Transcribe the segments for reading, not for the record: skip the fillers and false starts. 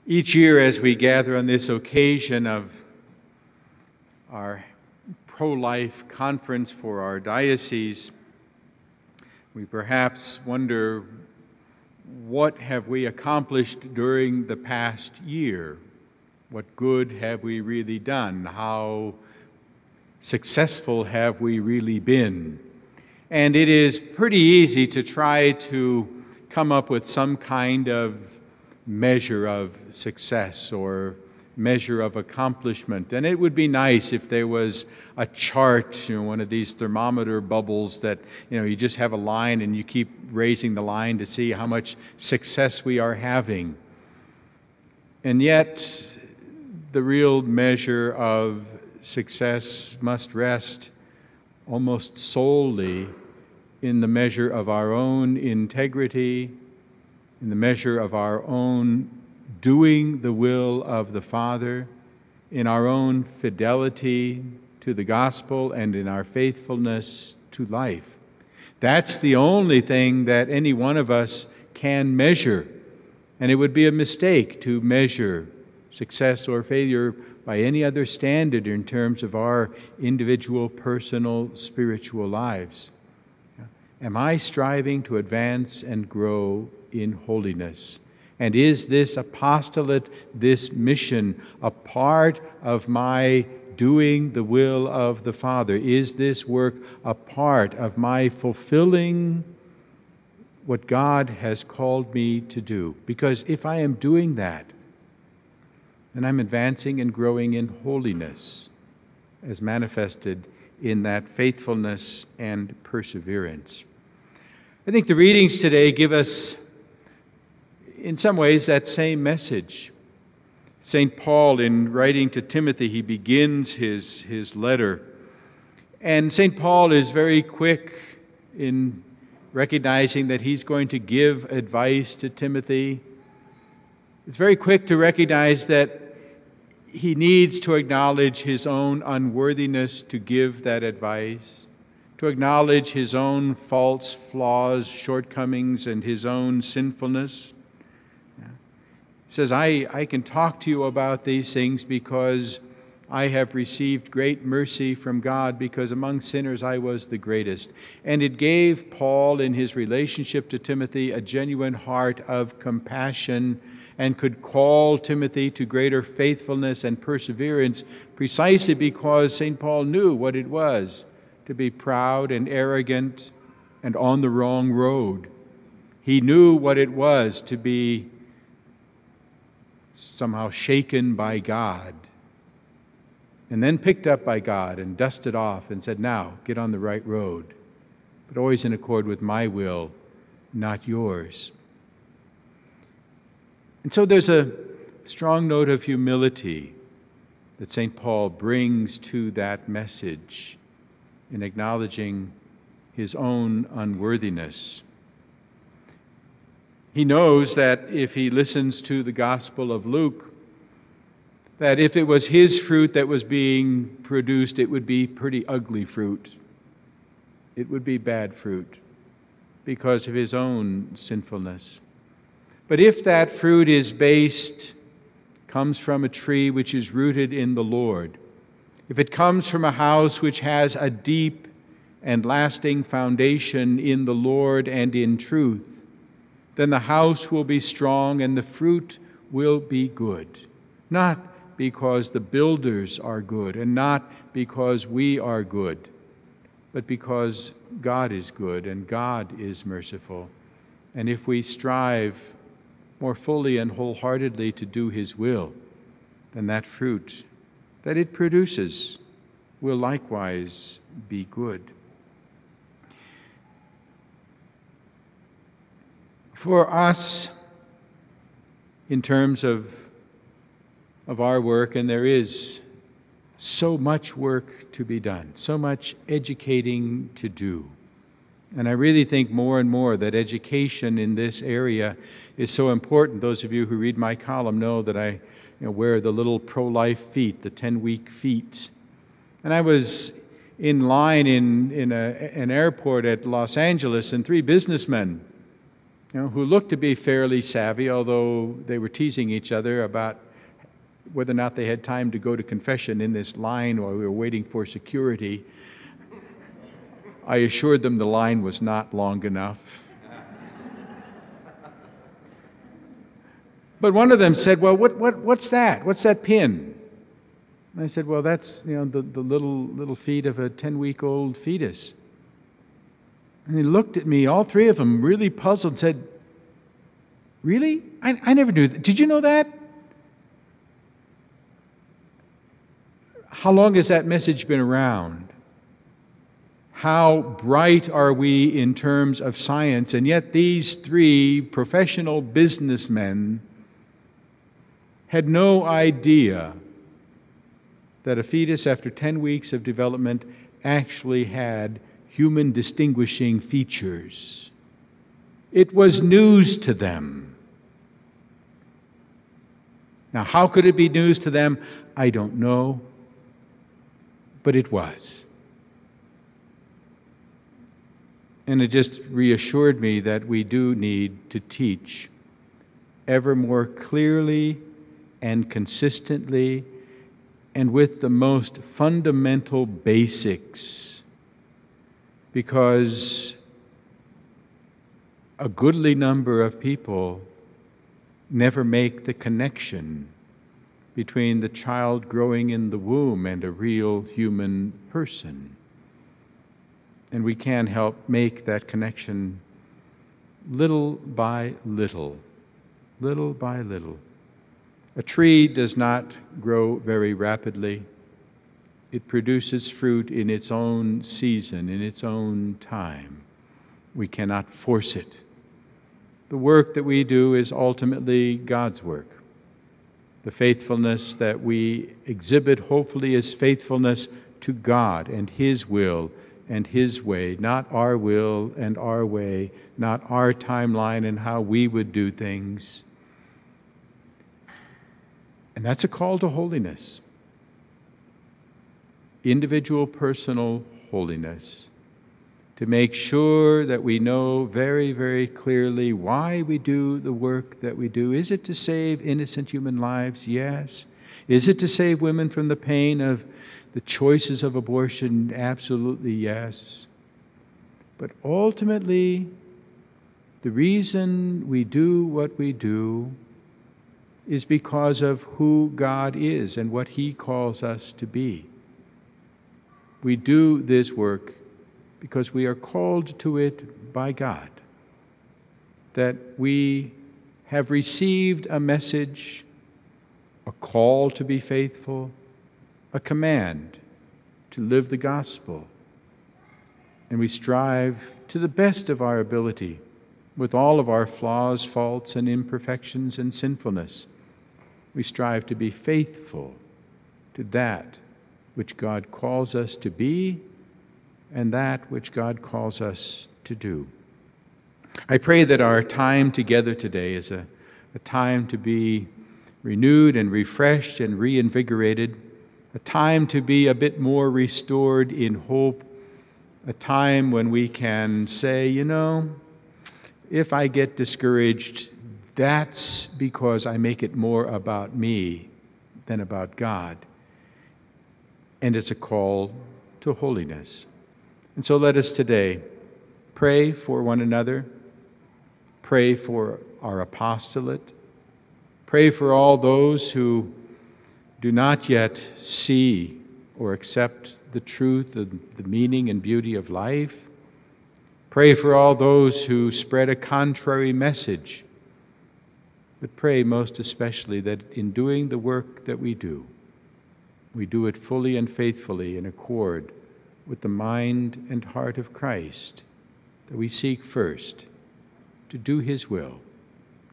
Each year as we gather on this occasion of our pro-life conference for our diocese, we perhaps wonder, what have we accomplished during the past year? What good have we really done? How successful have we really been? And it is pretty easy to try to come up with some kind of measure of success or measure of accomplishment. And it would be nice if there was a chart, one of these thermometer bubbles that, you just have a line and you keep raising the line to see how much success we are having. And yet, the real measure of success must rest almost solely in the measure of our own integrity, in the measure of our own doing the will of the Father, in our own fidelity to the gospel and in our faithfulness to life. That's the only thing that any one of us can measure. And it would be a mistake to measure success or failure by any other standard in terms of our individual, personal, spiritual lives. Am I striving to advance and grow in holiness? And is this apostolate, this mission, a part of my doing the will of the Father? Is this work a part of my fulfilling what God has called me to do? Because if I am doing that, then I'm advancing and growing in holiness as manifested in that faithfulness and perseverance. I think the readings today give us, in some ways, that same message. St. Paul, in writing to Timothy, he begins his letter. And St. Paul is very quick in recognizing that he's going to give advice to Timothy. It's very quick to recognize that he needs to acknowledge his own unworthiness to give that advice, to acknowledge his own faults, flaws, shortcomings, and his own sinfulness. He says, I can talk to you about these things because I have received great mercy from God, because among sinners I was the greatest. And it gave Paul, in his relationship to Timothy, a genuine heart of compassion, and could call Timothy to greater faithfulness and perseverance precisely because St. Paul knew what it was to be proud and arrogant and on the wrong road. He knew what it was to be somehow shaken by God and then picked up by God and dusted off and said, now, get on the right road, but always in accord with my will, not yours. And so there's a strong note of humility that St. Paul brings to that message in acknowledging his own unworthiness. He knows that if he listens to the Gospel of Luke, that if it was his fruit that was being produced, it would be pretty ugly fruit. It would be bad fruit because of his own sinfulness. But if that fruit comes from a tree which is rooted in the Lord, if it comes from a house which has a deep and lasting foundation in the Lord and in truth, then the house will be strong and the fruit will be good. Not because the builders are good and not because we are good, but because God is good and God is merciful. And if we strive more fully and wholeheartedly to do His will, then that fruit that it produces will likewise be good. For us, in terms of our work, and there is so much work to be done, so much educating to do. And I really think more and more that education in this area is so important. Those of you who read my column know that I wear the little pro-life feet, the 10-week feet. And I was in line in an airport at Los Angeles, and 3 businessmen who looked to be fairly savvy, although they were teasing each other about whether or not they had time to go to confession in this line while we were waiting for security. I assured them the line was not long enough. But one of them said, "Well, what's that? What's that pin?" And I said, "Well, that's the little feet of a 10-week-old fetus." And they looked at me, all three of them, really puzzled, and said, "Really? I never knew that. Did you know that?" How long has that message been around? How bright are we in terms of science? And yet these three professional businessmen had no idea that a fetus after 10 weeks of development actually had human distinguishing features. It was news to them. Now, how could it be news to them? I don't know, but it was. And it just reassured me that we do need to teach ever more clearly and consistently and with the most fundamental basics, because a goodly number of people never make the connection between the child growing in the womb and a real human person. And we can help make that connection little by little, little by little. A tree does not grow very rapidly. It produces fruit in its own season, in its own time. We cannot force it. The work that we do is ultimately God's work. The faithfulness that we exhibit hopefully is faithfulness to God and His will and His way, not our will and our way, not our timeline and how we would do things. And that's a call to holiness. Individual, personal holiness. To make sure that we know very, very clearly why we do the work that we do. Is it to save innocent human lives? Yes. Is it to save women from the pain of the choices of abortion? Absolutely yes. But ultimately, the reason we do what we do is because of who God is and what He calls us to be. We do this work because we are called to it by God, that we have received a message, a call to be faithful, a command to live the gospel, and we strive to the best of our ability, with all of our flaws, faults, and imperfections and sinfulness. We strive to be faithful to that which God calls us to be and that which God calls us to do. I pray that our time together today is a time to be renewed and refreshed and reinvigorated, a time to be a bit more restored in hope, a time when we can say, if I get discouraged, that's because I make it more about me than about God. And it's a call to holiness. And so let us today pray for one another, pray for our apostolate, pray for all those who do not yet see or accept the truth of the meaning and beauty of life. Pray for all those who spread a contrary message. But pray most especially that in doing the work that we do it fully and faithfully in accord with the mind and heart of Christ, that we seek first to do His will,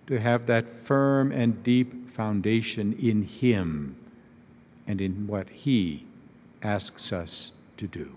to have that firm and deep foundation in Him and in what He asks us to do.